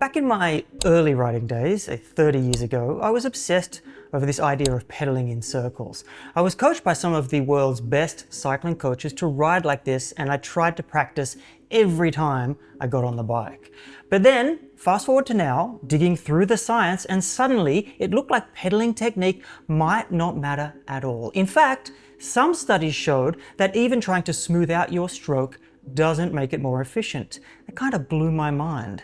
Back in my early riding days, 30 years ago, I was obsessed over this idea of pedaling in circles. I was coached by some of the world's best cycling coaches to ride like this, and I tried to practice every time I got on the bike. But then, fast forward to now, digging through the science, and suddenly it looked like pedaling technique might not matter at all. In fact, some studies showed that even trying to smooth out your stroke doesn't make it more efficient. It kind of blew my mind.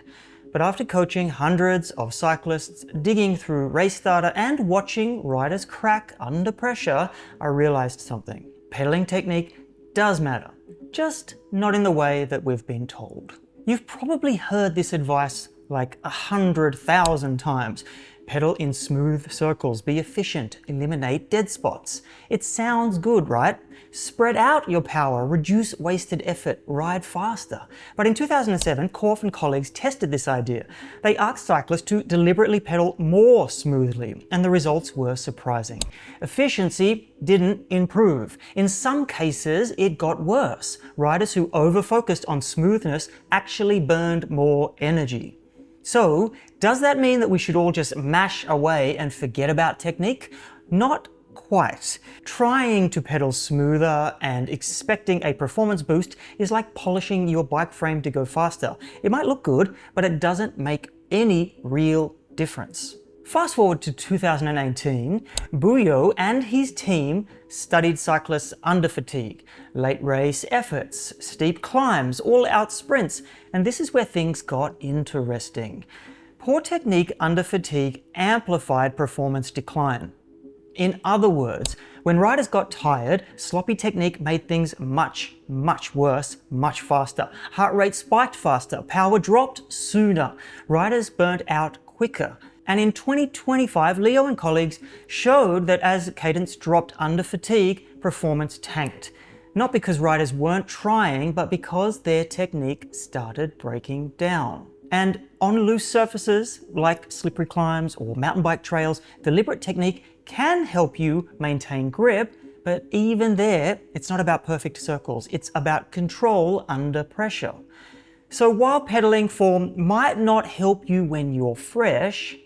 But after coaching hundreds of cyclists, digging through race data, and watching riders crack under pressure, I realized something. Pedaling technique does matter, just not in the way that we've been told. You've probably heard this advice like 100,000 times. Pedal in smooth circles, be efficient, eliminate dead spots. It sounds good, right? Spread out your power, reduce wasted effort, ride faster. But in 2007, Korf and colleagues tested this idea. They asked cyclists to deliberately pedal more smoothly, and the results were surprising. Efficiency didn't improve. In some cases, it got worse. Riders who over-focused on smoothness actually burned more energy. So, does that mean that we should all just mash away and forget about technique? Not quite. Trying to pedal smoother and expecting a performance boost is like polishing your bike frame to go faster. It might look good, but it doesn't make any real difference. Fast forward to 2018, Buyo and his team studied cyclists under fatigue, late race efforts, steep climbs, all-out sprints, and this is where things got interesting. Poor technique under fatigue amplified performance decline. In other words, when riders got tired, sloppy technique made things much worse, much faster. Heart rate spiked faster, power dropped sooner, riders burnt out quicker. And in 2025, Leo and colleagues showed that as cadence dropped under fatigue, performance tanked. Not because riders weren't trying, but because their technique started breaking down. And on loose surfaces, like slippery climbs or mountain bike trails, deliberate technique can help you maintain grip, but even there, it's not about perfect circles, it's about control under pressure. So while pedaling form might not help you when you're fresh,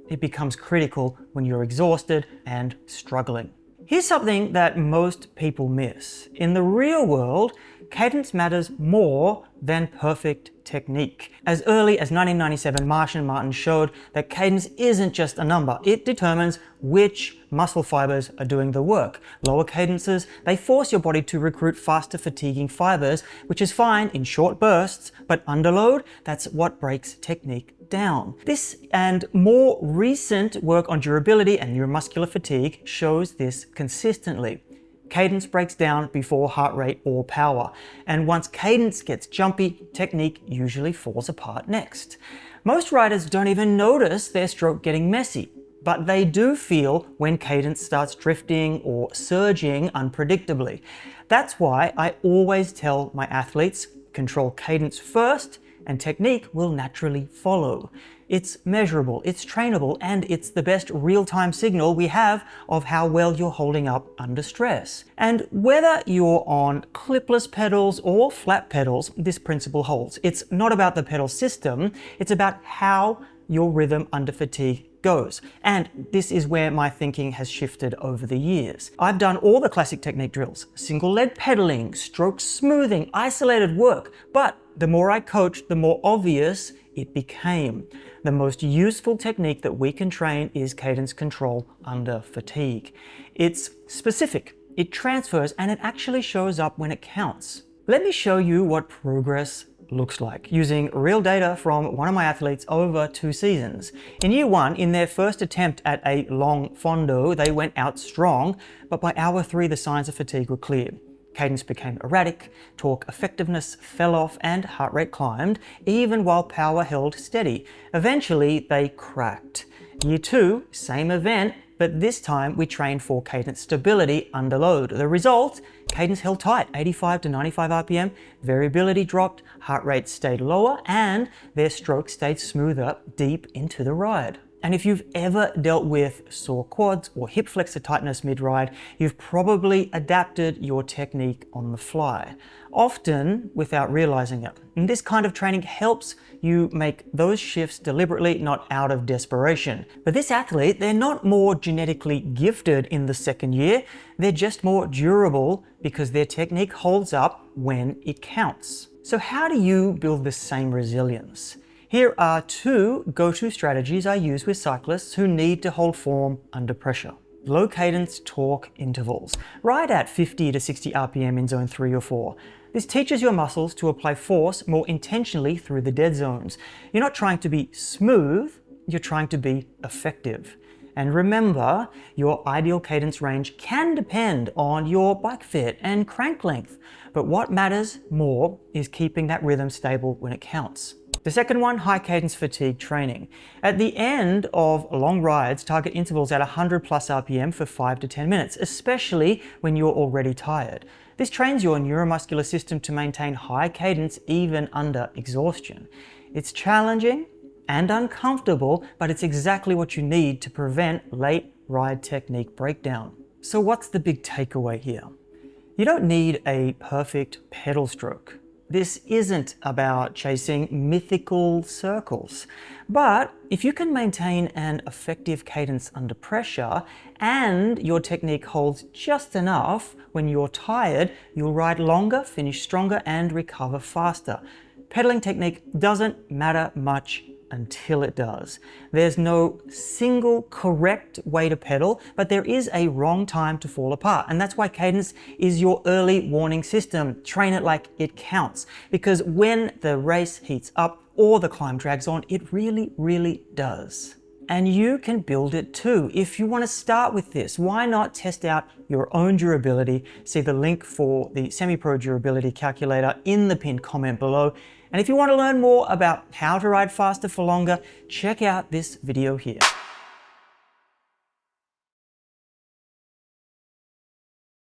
it becomes critical when you're exhausted and struggling. Here's something that most people miss. In the real world, cadence matters more than perfect technique. As early as 1997, Marsh and Martin showed that cadence isn't just a number. It determines which muscle fibers are doing the work. Lower cadences, they force your body to recruit faster fatiguing fibers, which is fine in short bursts, but underload, that's what breaks technique down. This and more recent work on durability and neuromuscular fatigue shows this consistently. Cadence breaks down before heart rate or power, and once cadence gets jumpy, technique usually falls apart next. Most riders don't even notice their stroke getting messy, but they do feel when cadence starts drifting or surging unpredictably. That's why I always tell my athletes, control cadence first, and technique will naturally follow. It's measurable, it's trainable, and it's the best real-time signal we have of how well you're holding up under stress. And whether you're on clipless pedals or flat pedals, this principle holds. It's not about the pedal system, it's about how your rhythm under fatigue goes. And this is where my thinking has shifted over the years. I've done all the classic technique drills, single leg pedaling, stroke smoothing, isolated work, but the more I coached, the more obvious it became. The most useful technique that we can train is cadence control under fatigue. It's specific, it transfers, and it actually shows up when it counts. Let me show you what progress looks like using real data from one of my athletes over 2 seasons. In year 1, in their first attempt at a long fondo, they went out strong, but by hour 3, the signs of fatigue were clear. Cadence became erratic, torque effectiveness fell off, and heart rate climbed, even while power held steady. Eventually, they cracked. Year 2, same event, but this time we trained for cadence stability under load. The result? Cadence held tight, 85 to 95 RPM, variability dropped, heart rate stayed lower, and their stroke stayed smoother deep into the ride. And if you've ever dealt with sore quads or hip flexor tightness mid-ride, you've probably adapted your technique on the fly, often without realizing it. And this kind of training helps you make those shifts deliberately, not out of desperation. But this athlete, they're not more genetically gifted in the second year, they're just more durable because their technique holds up when it counts. So how do you build the same resilience? Here are two go-to strategies I use with cyclists who need to hold form under pressure. Low cadence torque intervals. Ride at 50 to 60 RPM in zone 3 or 4. This teaches your muscles to apply force more intentionally through the dead zones. You're not trying to be smooth, you're trying to be effective. And remember, your ideal cadence range can depend on your bike fit and crank length, but what matters more is keeping that rhythm stable when it counts. The second one, high cadence fatigue training. At the end of long rides, target intervals at 100 plus RPM for 5 to 10 minutes, especially when you're already tired. This trains your neuromuscular system to maintain high cadence even under exhaustion. It's challenging and uncomfortable, but it's exactly what you need to prevent late ride technique breakdown. So what's the big takeaway here? You don't need a perfect pedal stroke. This isn't about chasing mythical circles. But if you can maintain an effective cadence under pressure and your technique holds just enough when you're tired, you'll ride longer, finish stronger, and recover faster. Pedaling technique doesn't matter much until it does. There's no single correct way to pedal, but there is a wrong time to fall apart. And that's why cadence is your early warning system. Train it like it counts. Because when the race heats up or the climb drags on, it really, really does. And you can build it too. If you want to start with this, why not test out your own durability? See the link for the semi-pro durability calculator in the pinned comment below. And if you want to learn more about how to ride faster for longer, check out this video here.